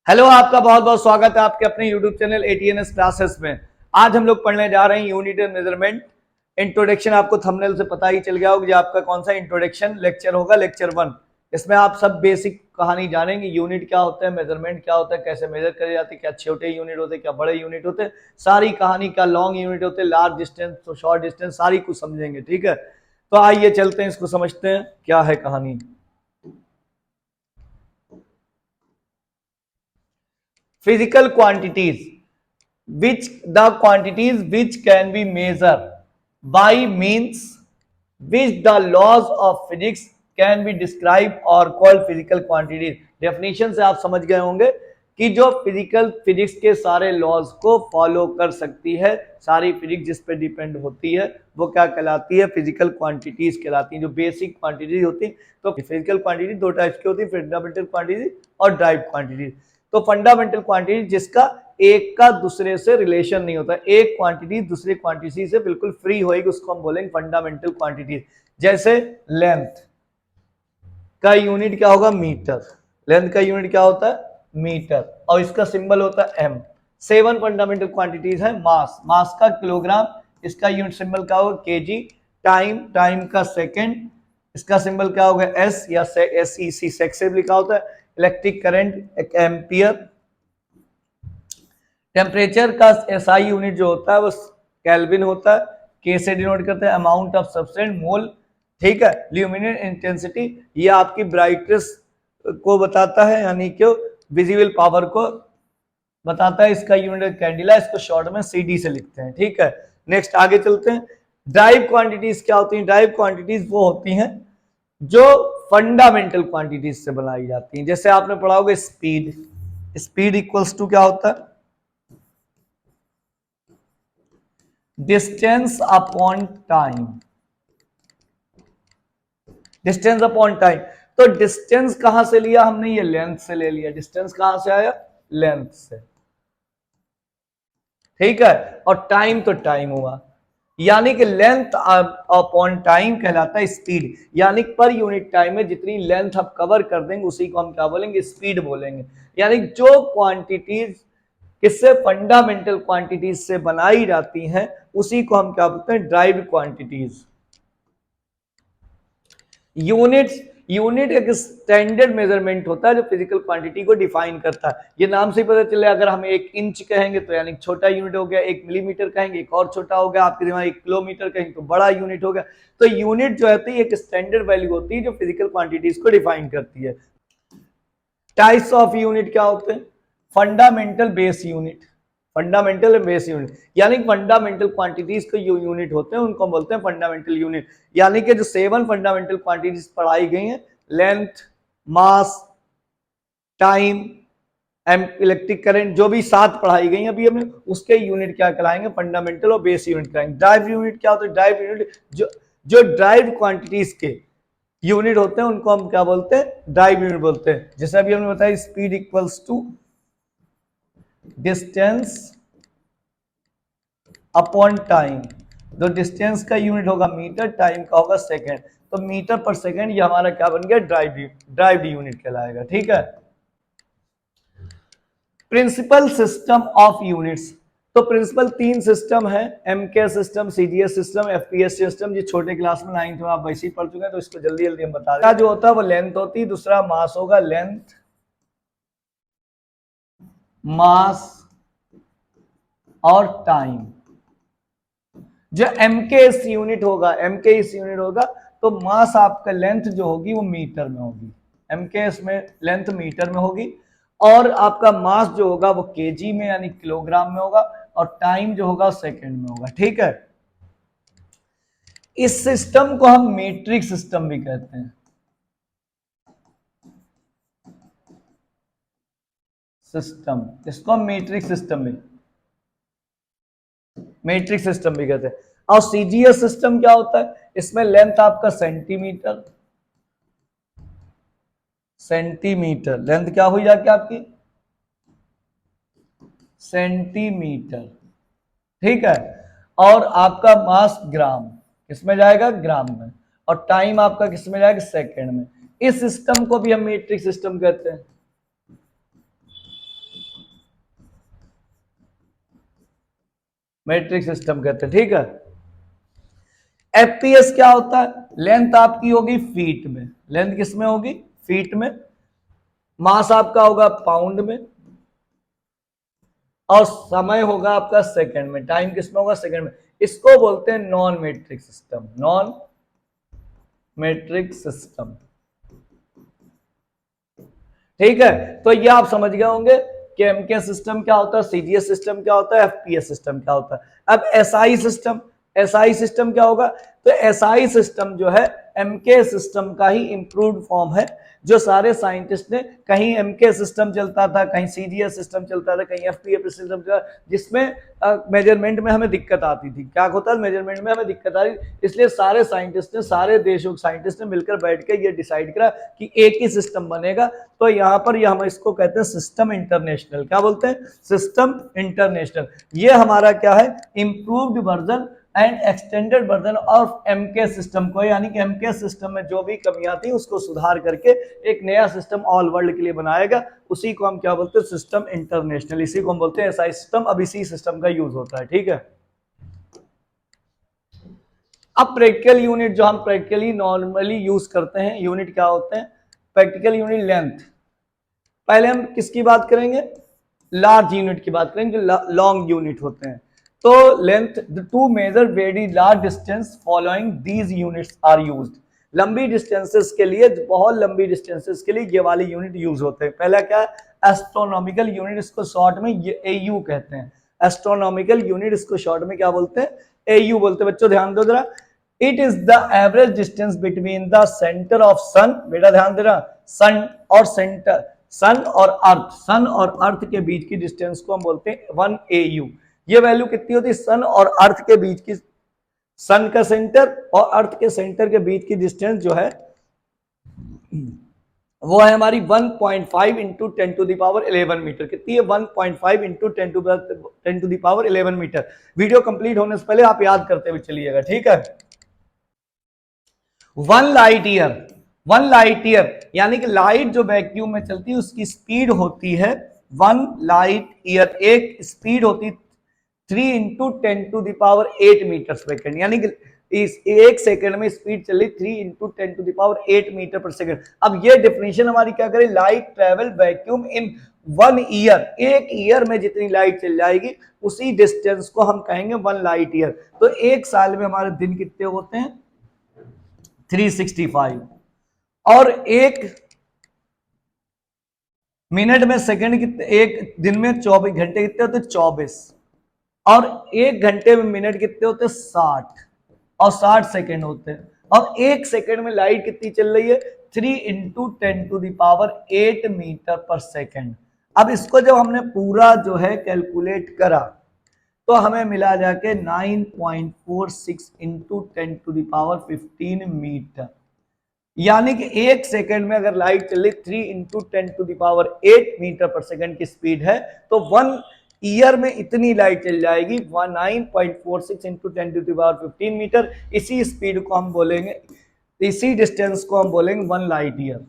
Hello, आपका बहुत बहुत स्वागत है आपके अपने यूट्यूब चैनल ATNS क्लासेस में। आज हम लोग पढ़ने जा रहे हैं यूनिट एंड मेजरमेंट इंट्रोडक्शन। आपको थंबनेल से पता ही चल गया होगा कि आपका कौन सा इंट्रोडक्शन लेक्चर होगा, लेक्चर 1। इसमें आप सब बेसिक कहानी जानेंगे। यूनिट क्या होता है, मेजरमेंट क्या होता है, कैसे मेजर करे जाते हैं, क्या छोटे यूनिट होते हैं, क्या बड़े यूनिट होते हैं, सारी कहानी, क्या लॉन्ग यूनिट होते हैं, लार्ज डिस्टेंस तो शॉर्ट डिस्टेंस, सारी कुछ समझेंगे। ठीक है, तो आइए चलते हैं, इसको समझते हैं क्या है कहानी। Physical quantities, the quantities which can be measured by means which the laws of physics can be described or called physical quantities। Definition से आप समझ गए होंगे कि जो फिजिक्स के सारे लॉज को फॉलो कर सकती है, सारी फिजिक्स जिस पे डिपेंड होती है, वो क्या कहलाती है, फिजिकल क्वांटिटीज कहलाती हैं, जो बेसिक क्वांटिटीज होती है। तो फिजिकल क्वांटिटी दो टाइप्स की होती है, फंडामेंटल क्वांटिटी और ड्राइव क्वांटिटी। तो फंडामेंटल क्वांटिटी जिसका एक का दूसरे से रिलेशन नहीं होता, एक क्वांटिटी दूसरी क्वांटिटी से बिल्कुल फ्री होगी, उसको हम बोलेंगे फंडामेंटल क्वांटिटी। जैसे लेंथ का यूनिट क्या होगा, मीटर। लेंथ का यूनिट क्या होता है, मीटर, और इसका सिंबल होता है एम। 7 फंडामेंटल क्वांटिटीज है। मास का किलोग्राम, इसका यूनिट सिंबल क्या होगा, केजी। टाइम का सेकंड, इसका सिंबल क्या होगा, एस या SEC, सेक्स लिखा होता है। इलेक्ट्रिक करंट एक एम्पियर। टेम्परेचर का SI यूनिट जो होता है वो केल्विन होता है। के से डिनोट करते हैं अमाउंट ऑफ सब्सटेंस, मोल। ठीक है, ल्यूमिनेट इंटेंसिटी, ये आपकी ब्राइटनेस को बताता है, यानी कि विजिबल पावर को बताता है। इसका यूनिट कैंडिला, इसको शॉर्ट में CD से लिखते हैं। ठीक है, नेक्स्ट आगे चलते हैं। ड्राइव क्वांटिटीज क्या होती हैं, ड्राइव क्वांटिटीज वो होती हैं जो फंडामेंटल क्वांटिटीज से बनाई जाती हैं। जैसे आपने पढ़ा होगा स्पीड, स्पीड इक्वल्स टू क्या होता है, distance upon time. Distance upon time, तो डिस्टेंस कहां से लिया हमने, ये लेंथ से ले लिया। डिस्टेंस कहां से आया, लेंथ से। ठीक है, और टाइम तो टाइम हुआ, यानी कि लेंथ अपॉन टाइम कहलाता है स्पीड। यानी पर यूनिट टाइम में जितनी लेंथ आप कवर कर देंगे उसी को हम क्या बोलेंगे, स्पीड बोलेंगे। यानी जो क्वांटिटीज किससे, फंडामेंटल क्वांटिटीज से बनाई जाती हैं, उसी को हम क्या बोलते हैं, ड्राइव क्वांटिटीज। यूनिट एक स्टैंडर्ड मेजरमेंट होता है जो फिजिकल क्वांटिटी को डिफाइन करता है। ये नाम से पता चले, अगर हम 1 इंच कहेंगे तो यानी छोटा यूनिट हो गया, 1 मिलीमीटर कहेंगे एक और छोटा हो गया, आपके दिमाग 1 किलोमीटर कहेंगे तो बड़ा यूनिट हो गया। तो यूनिट जो है एक स्टैंडर्ड वैल्यू होती है जो फिजिकल क्वांटिटीज को डिफाइन करती है। टाइप्स ऑफ यूनिट क्या होते हैं, fundamental base unit, fundamental base unit, यानी फंडामेंटल क्वांटिटीज के जो यूनिट होते हैं उनको बोलते हैं फंडामेंटल यूनिट। यानी कि जो 7 फंडामेंटल क्वांटिटीज पढ़ाई गई हैं, लेंथ, मास, टाइम, इलेक्ट्रिक करंट, जो भी 7 पढ़ाई गई अभी हमें, उसके यूनिट क्या कहलाएंगे, फंडामेंटल और बेस यूनिट कहलाएंगे। ड्राइव यूनिट क्या होता है, ड्राइव यूनिट जो ड्राइव क्वांटिटीज के यूनिट होते हैं उनको हम क्या बोलते हैं, ड्राइव यूनिट बोलते हैं। जैसे अभी हमने बताया speed equals to distance upon time. तो डिस्टेंस का यूनिट होगा मीटर, टाइम का होगा सेकंड। तो मीटर पर सेकंड ये हमारा क्या बन गया, ड्राइव यूनिट कहलाएगा। ठीक है, प्रिंसिपल सिस्टम ऑफ यूनिट्स। तो प्रिंसिपल 3 सिस्टम है, MK system, CGS system, FPS system. ये छोटे क्लास में 9th में आप वैसे ही पढ़ चुके हैं, तो इसको जल्दी जल्दी हम बता दें। जो होता है वो लेंथ होती है, दूसरा मास होगा, लेंथ, मास और टाइम। जो MKS यूनिट होगा, MKS यूनिट होगा, तो मास आपका लेंथ जो होगी वो मीटर में होगी, MKS में लेंथ मीटर में होगी, और आपका मास जो होगा वो केजी में यानी किलोग्राम में होगा, और टाइम जो होगा सेकंड में होगा। ठीक है, इस सिस्टम को हम मीट्रिक सिस्टम भी कहते हैं। सिस्टम, इसको हम मीट्रिक सिस्टम भी कहते हैं। और CGS सिस्टम क्या होता है, इसमें लेंथ आपका सेंटीमीटर, लेंथ क्या हुई जाके आपकी, सेंटीमीटर। ठीक है, और आपका मास ग्राम, किसमें जाएगा, ग्राम में, और टाइम आपका किसमें जाएगा, सेकंड में। इस सिस्टम को भी हम मीट्रिक सिस्टम कहते हैं। मेट्रिक सिस्टम कहते हैं, ठीक है। एफपीएस क्या होता है? लेंथ आपकी होगी फीट में, लेंथ किस में होगी? फीट में। मास आपका होगा पाउंड में, और समय होगा आपका सेकंड में, टाइम किस में होगा? सेकंड में। इसको बोलते हैं non metric system, non metric system, ठीक है। तो ये आप समझ गए होंगे कि एमके सिस्टम क्या होता है, सीजीएस सिस्टम क्या होता है, एफपीएस सिस्टम क्या होता है। अब एसआई सिस्टम, एसआई सिस्टम क्या होगा? तो एसआई सिस्टम जो है एमके सिस्टम का ही इंप्रूव्ड फॉर्म है, जो सारे साइंटिस्ट ने, कहीं एमके सिस्टम चलता था, कहीं सीजीएस सिस्टम चलता था, कहीं एफपीएस सिस्टम चलता था, जिसमें मेजरमेंट में हमें दिक्कत आती थी। क्या होता है? मेजरमेंट में हमें दिक्कत आ रही, इसलिए सारे साइंटिस्ट ने, सारे देशों के साइंटिस्ट ने मिलकर बैठ के ये डिसाइड करा कि एक ही सिस्टम बनेगा। तो यहाँ पर ये हम इसको कहते हैं सिस्टम इंटरनेशनल। क्या बोलते हैं? System international. ये हमारा क्या है? Improved version and extended version of MK system को, यानी कि एमके सिस्टम में जो भी कमियां थी उसको सुधार करके एक नया सिस्टम ऑल वर्ल्ड के लिए बनाएगा। उसी को हम क्या बोलते हैं? System international. इसी को हम बोलते हैं एसआई सिस्टम। अब इसी सिस्टम का यूज होता है, ठीक है। अब प्रैक्टिकल यूनिट जो हम प्रैक्टिकली नॉर्मली यूज करते हैं, यूनिट क्या होते हैं? Practical unit length. पहले हम किसकी बात करेंगे? लार्ज यूनिट की बात करेंगे, जो लॉन्ग यूनिट होते हैं। तो length, to measure very large distance following these units are used. लंबी डिस्टेंसेस के लिए, बहुत लंबी डिस्टेंसेस के लिए ये वाले यूनिट यूज होते हैं। पहला क्या है? एस्ट्रोनॉमिकल यूनिट, इसको शॉर्ट में एयू कहते हैं। एस्ट्रोनॉमिकल यूनिट, इसको शॉर्ट में क्या बोलते हैं? एयू बोलते हैं। बच्चों ध्यान दो जरा, it is the average distance between the centre of sun, बेटा ध्यान देना, सन और सेंटर, सन और अर्थ, सन और अर्थ के बीच की डिस्टेंस को हम बोलते हैं 1 AU। ये वैल्यू कितनी होती है? सन और अर्थ के बीच की, सन का सेंटर और अर्थ के सेंटर के बीच की डिस्टेंस जो है वो है हमारी 1.5 इंटू 10⁻11 मीटर। कितनी है? 1.5 इंटू 10⁻11 मीटर। वीडियो कंप्लीट होने से पहले आप याद करते हुए चलिएगा, ठीक है। 1 लाइट ईयर, 1 लाइट ईयर यानी कि लाइट जो वैक्यूम में चलती है उसकी स्पीड होती है 1 लाइट ईयर। एक स्पीड होती 3 इंटू 10⁸ मीटर सेकेंड, यानी कि इस एक सेकंड में स्पीड चली 3 इंटू 10⁸ मीटर पर सेकंड। अब ये डेफिनेशन हमारी क्या करें? Light travel vacuum in 1 year, एक ईयर में जितनी लाइट चल जाएगी उसी डिस्टेंस को हम कहेंगे 1 लाइट ईयर। तो एक साल में हमारे दिन कितने होते हैं? 365। और एक मिनट में सेकंड कितने? एक दिन में 24 घंटे कितने होते? 24। और एक घंटे में मिनट कितने होते? 60। और 60 सेकंड होते हैं। और एक सेकंड में लाइट कितनी चल रही है? 3 इंटू 10⁸ मीटर पर सेकंड। अब इसको जब हमने पूरा जो है कैलकुलेट करा तो हमें मिला जाके 9.46 इंटू 10⁻15 मीटर। यानी कि एक सेकंड में अगर लाइट चल रही 3 इंटू 10⁸ मीटर पर सेकंड की स्पीड है, तो 1 ईयर में इतनी लाइट चल जाएगी 9.46 इंटू 10⁻15 मीटर। इसी स्पीड को हम बोलेंगे, इसी डिस्टेंस को हम बोलेंगे 1 लाइट ईयर।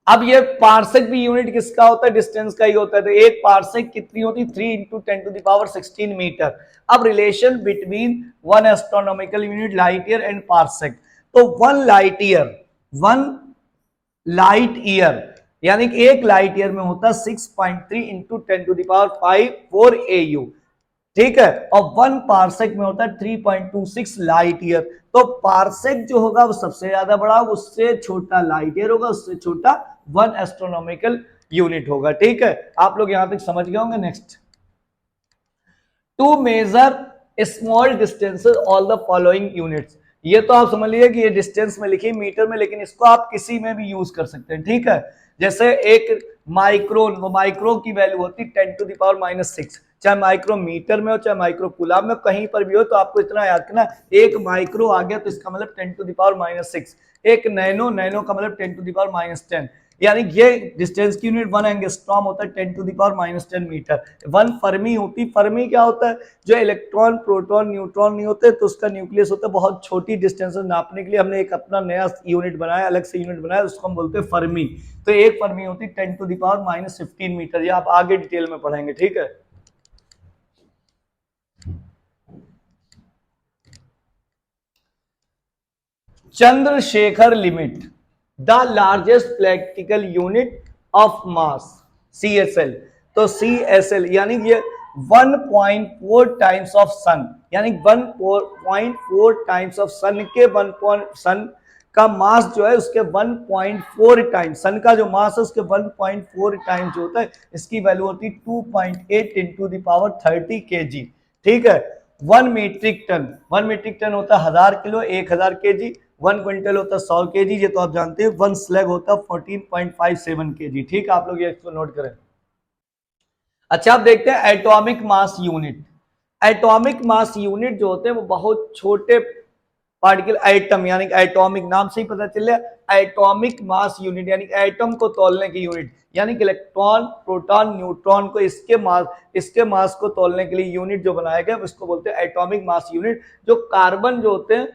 अब ये पार्सेक भी यूनिट किसका होता है? डिस्टेंस का ही होता है। तो एक पार्सेक कितनी होती? 3 इंटू 10⁻16 मीटर। अब relation between 1 astronomical unit light year and parsec. तो 1 लाइट ईयर, 1 लाइट ईयर यानी कि एक लाइट ईयर में होता है 6.3 इंटू 10⁵ AU, ठीक है। और 1 पार्सेक में होता है 3.26 लाइट ईयर। तो पार्सेक जो होगा वो सबसे ज्यादा बड़ा होगा, उससे छोटा लाइट ईयर होगा, उससे छोटा 1 एस्ट्रोनॉमिकल यूनिट होगा, ठीक है। आप लोग यहां तक समझ गए होंगे। Next, to measure small distances all the following units. ये तो आप समझ लीजिए कि ये डिस्टेंस में लिखी मीटर में, लेकिन इसको आप किसी में भी यूज कर सकते हैं, ठीक है। जैसे एक माइक्रोन, वो माइक्रो की वैल्यू होती 10⁻⁻6, चाहे माइक्रोमीटर में हो चाहे माइक्रो कूलाम में, कहीं पर भी हो। तो आपको इतना याद करना, एक माइक्रो आ गया तो इसका मतलब 10⁻⁻6, एक नैनो, नैनो का मतलब 10⁻⁻10, यानी ये डिस्टेंस की यूनिट 1 एंगस्ट्रॉम होता है 10⁻⁻10 मीटर। 1 फर्मी होती, फर्मी क्या होता है? जो इलेक्ट्रॉन, प्रोटॉन, न्यूट्रॉन नहीं होते तो उसका न्यूक्लियस होता है। बहुत छोटी डिस्टेंस नापने के लिए हमने एक अपना नया यूनिट बनाया, अलग से यूनिट बनाया, उसको हम बोलते हैं फर्मी। तो एक फर्मी होती 10⁻15 मीटर। ये आप आगे डिटेल में पढ़ेंगे, ठीक है। Chandrashekhar limit the largest practical unit of mass CSL। तो CSL यानी ये 1.4 टाइम्स ऑफ सन, यानी 1.4 टाइम्स ऑफ सन के सन का मास जो है उसके 1.4 टाइम्स, सन का जो मास है उसके 1.4 टाइम्स जो होता है, इसकी वैल्यू होती है 2.8 into the power 30 kg। ठीक है। 1 मीट्रिक टन होता है 1000 किलो, 1000 kg। 1 क्विंटल होता है 100 kg, ये तो आप जानते हैं। 1 स्लैग होता है 14.57 kg। ठीक है, आप लोग ये इसको नोट करें। अच्छा, आप देखते हैं atomic mass unit. Atomic mass unit जो होते हैं वो बहुत छोटे पार्टिकल, एटम यानी एटॉमिक, नाम से ही पता चल रहा है। एटॉमिक मास यूनिट यानी एटम को तौलने की यूनिट, यानी कि इलेक्ट्रॉन, प्रोटॉन, न्यूट्रॉन को इसके मास को तौलने के लिए यूनिट जो बनाया गया उसको बोलते हैं एटॉमिक मास यूनिट। जो कार्बन जो होते हैं,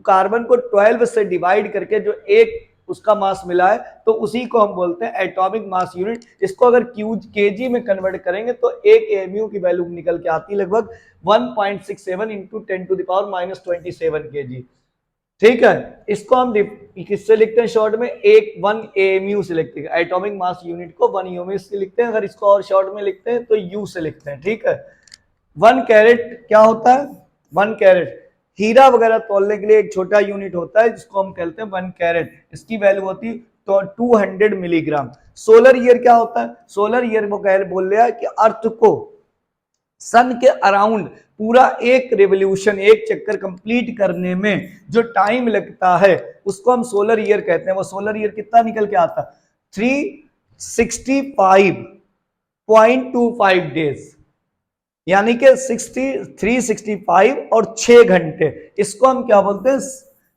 कार्बन को 12 से डिवाइड करके जो एक उसका मास मिला है तो उसी को हम बोलते हैं एटॉमिक मास यूनिट। इसको अगर केजी में कन्वर्ट करेंगे तो एक एमयू की वैल्यू निकल के आती है लगभग 1.67 into 10 to the power -27 kg। ठीक है, इसको हम किससे लिखते हैं शॉर्ट में, 1 एमयू से लिखते हैं। एटॉमिक मास यूनिट को 1 एमयू से लिखते हैं। अगर इसको और शॉर्ट में लिखते हैं तो यू से लिखते हैं। ठीक है। 1 कैरेट क्या होता है, 1 कैरेट हीरा वगैरह तोलने के लिए एक छोटा यूनिट होता है जिसको हम कहते हैं 1 कैरेट। इसकी वैल्यू होती है तो 200 मिलीग्राम। सोलर ईयर क्या होता है, सोलर ईयर वो बोल रहा है कि अर्थ को सन के अराउंड पूरा एक रेवोल्यूशन, एक चक्कर कंप्लीट करने में जो टाइम लगता है उसको हम सोलर ईयर कहते हैं। वो सोलर ईयर कितना निकल के आता, 365.25 डेज, यानी कि 365 और 6 घंटे। इसको हम क्या बोलते हैं,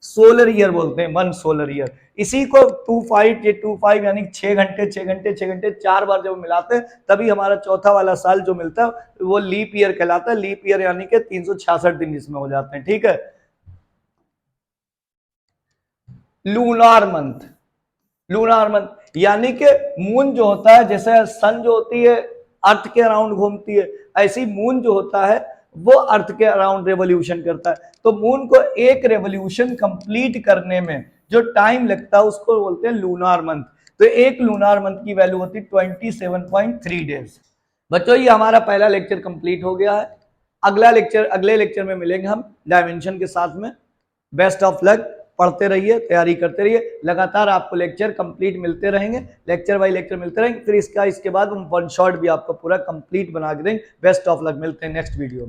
सोलर ईयर बोलते हैं, 1 सोलर ईयर। इसी को 25 यानी 6 घंटे 6 घंटे 6 घंटे 4 बार जब मिलाते हैं तभी हमारा चौथा वाला साल जो मिलता है वो लीप ईयर कहलाता है। लीप ईयर यानी कि 366 दिन इसमें हो जाते हैं। ठीक है। लूनार मंथ, लूनार मंथ यानी कि मून जो होता है, जैसे सन जो होती है अर्थ के अराउंड घूमती है, ऐसी मून जो होता है वो अर्थ के अराउंड रेवोल्यूशन करता है। तो मून को एक रेवोल्यूशन कंप्लीट करने में जो टाइम लगता है उसको बोलते हैं लूनार मंथ। तो एक लूनार मंथ की वैल्यू होती है 27.3 डेज। बच्चों, ये हमारा पहला लेक्चर कंप्लीट हो गया है। अगले लेक्चर में मिलेंगे हम डायमेंशन के साथ में। बेस्ट ऑफ लक, पढ़ते रहिए, तैयारी करते रहिए, लगातार आपको लेक्चर कंप्लीट मिलते रहेंगे, लेक्चर बाय लेक्चर मिलते रहेंगे। फिर इसके बाद हम 1 शॉट भी आपको पूरा कंप्लीट बना के देंगे। बेस्ट ऑफ लक, मिलते हैं नेक्स्ट वीडियो में।